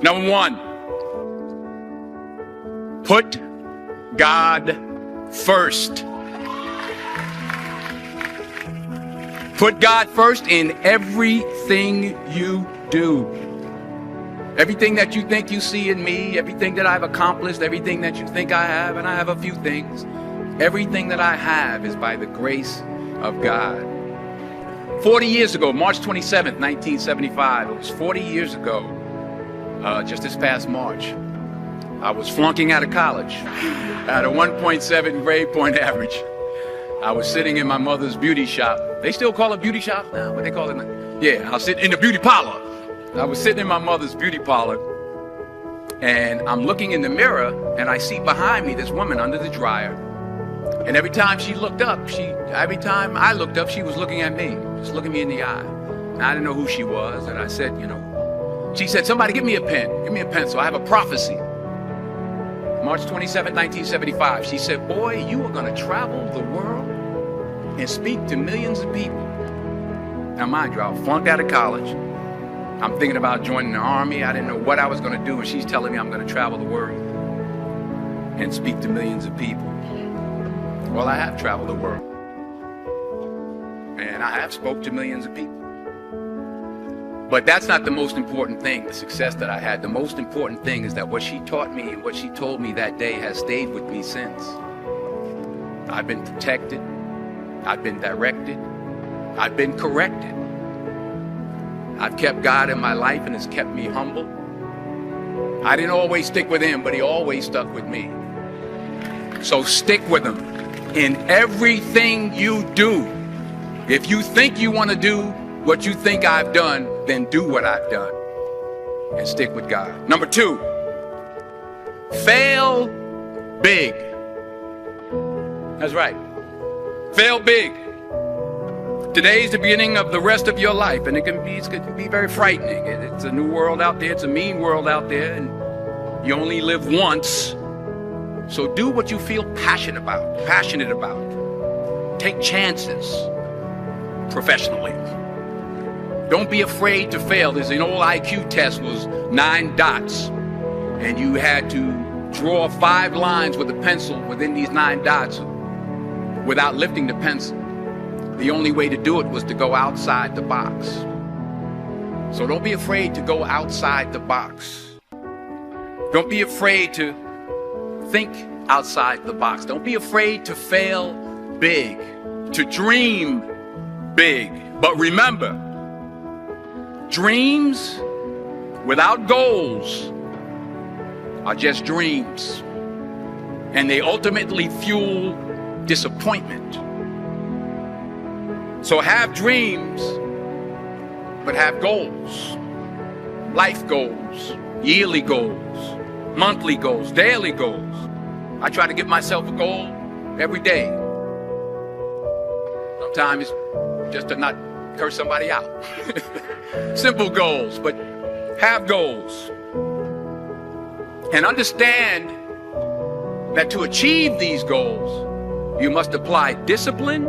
Number one, put God first. Put God first in everything you do. Everything that you think you see in me, everything that I've accomplished, everything that you think I have, and I have a few things, everything that I have is by the grace of God. 40 years ago, March 27th, 1975, it was 40 years ago, just this past March, I was flunking out of college. I had a 1.7 grade point average. I was sitting in my mother's beauty shop. They still call it beauty shop now, but they call it, yeah, I was sitting in the beauty parlor. I was sitting in my mother's beauty parlor, and I'm looking in the mirror, and I see behind me this woman under the dryer. And every time she looked up, every time I looked up, she was looking at me, just looking me in the eye. And I didn't know who she was, and I said, she said, somebody give me a pen, give me a pencil, I have a prophecy. March 27, 1975, she said, boy, you are gonna travel the world and speak to millions of people. Now mind you, I flunked out of college. I'm thinking about joining the army. I didn't know what I was gonna do, and she's telling me I'm gonna travel the world and speak to millions of people. Well, I have traveled the world, and I have spoke to millions of people. But that's not the most important thing, the success that I had. The most important thing is that what she taught me and what she told me that day has stayed with me since. I've been protected, I've been directed, I've been corrected. I've kept God in my life, and it's kept me humble. I didn't always stick with him, but he always stuck with me. So stick with him in everything you do. If you think you want to do what you think I've done, then do what I've done and stick with God. Number two, fail big. That's right. Fail big. Today's the beginning of the rest of your life, and it can be very frightening. It's a new world out there. It's a mean world out there, and you only live once. So do what you feel passionate about. Take chances professionally. Don't be afraid to fail. There's an old IQ test, was 9 dots, and you had to draw 5 lines with a pencil within these 9 dots without lifting the pencil. The only way to do it was to go outside the box. So don't be afraid to go outside the box. Don't be afraid to think outside the box. Don't be afraid to fail big, to dream big. But remember, dreams without goals are just dreams, and they ultimately fuel disappointment. So have dreams, but have goals. Life goals, yearly goals, monthly goals, daily goals. I try to give myself a goal every day. Sometimes it's just to not curse somebody out. Simple goals, but have goals. And understand that to achieve these goals, you must apply discipline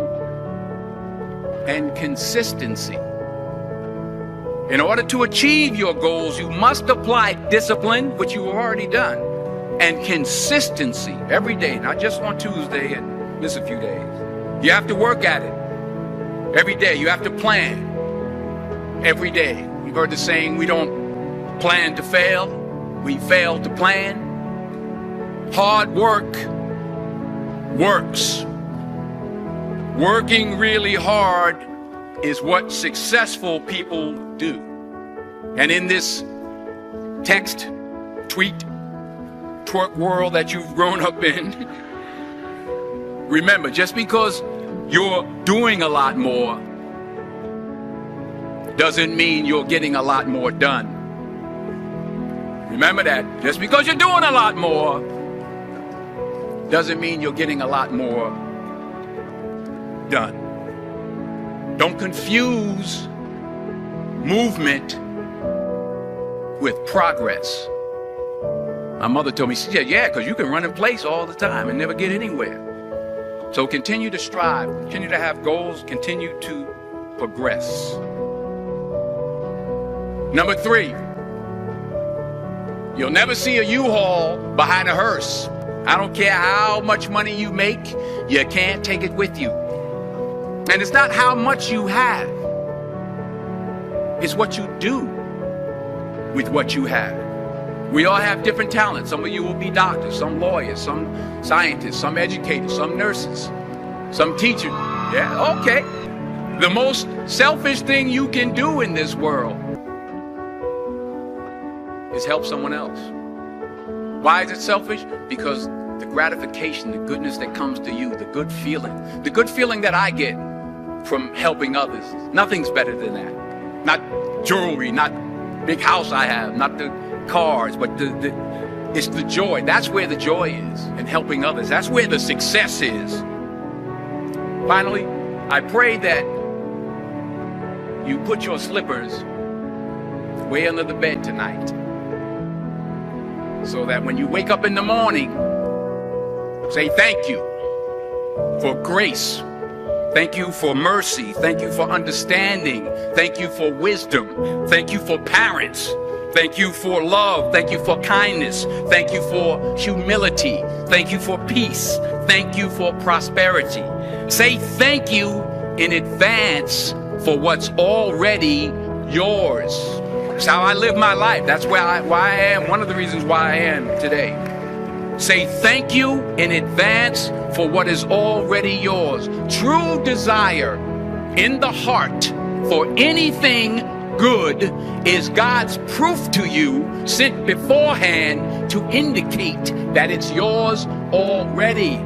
and consistency. In order to achieve your goals, you must apply discipline, which you have already done, and consistency every day, not just on Tuesday and miss a few days. You have to work at it every day. You have to plan every day. You've heard the saying, we don't plan to fail, we fail to plan. Hard work works. Working really hard is what successful people do. And in this text, tweet, twerk world that you've grown up in, remember, just because you're doing a lot more doesn't mean you're getting a lot more done. Remember that. Just because you're doing a lot more doesn't mean you're getting a lot more done. Don't confuse movement with progress. My mother told me, she said, yeah, because you can run in place all the time and never get anywhere. So continue to strive, continue to have goals, continue to progress. Number 3, You'll never see a U-Haul behind a hearse. I don't care how much money you make, you can't take it with you. And it's not how much you have, it's what you do with what you have. We all have different talents. Some of you will be doctors, some lawyers, some scientists, some educators, some nurses, some teachers. Yeah, okay. The most selfish thing you can do in this world is help someone else. Why is it selfish? Because the gratification, the goodness that comes to you, the good feeling that I get from helping others, nothing's better than that. Not jewelry, not big house I have, not the cars, but it's the joy. That's where the joy is, in helping others. That's where the success is. Finally, I pray that you put your slippers way under the bed tonight, so that when you wake up in the morning, say thank you for grace. Thank you for mercy. Thank you for understanding. Thank you for wisdom. Thank you for parents. Thank you for love. Thank you for kindness. Thank you for humility. Thank you for peace. Thank you for prosperity. Say thank you in advance for what's already yours. That's how I live my life. That's why I am. One of the reasons why I am today. Say thank you in advance for what is already yours. True desire in the heart for anything good is God's proof to you, sent beforehand to indicate that it's yours already.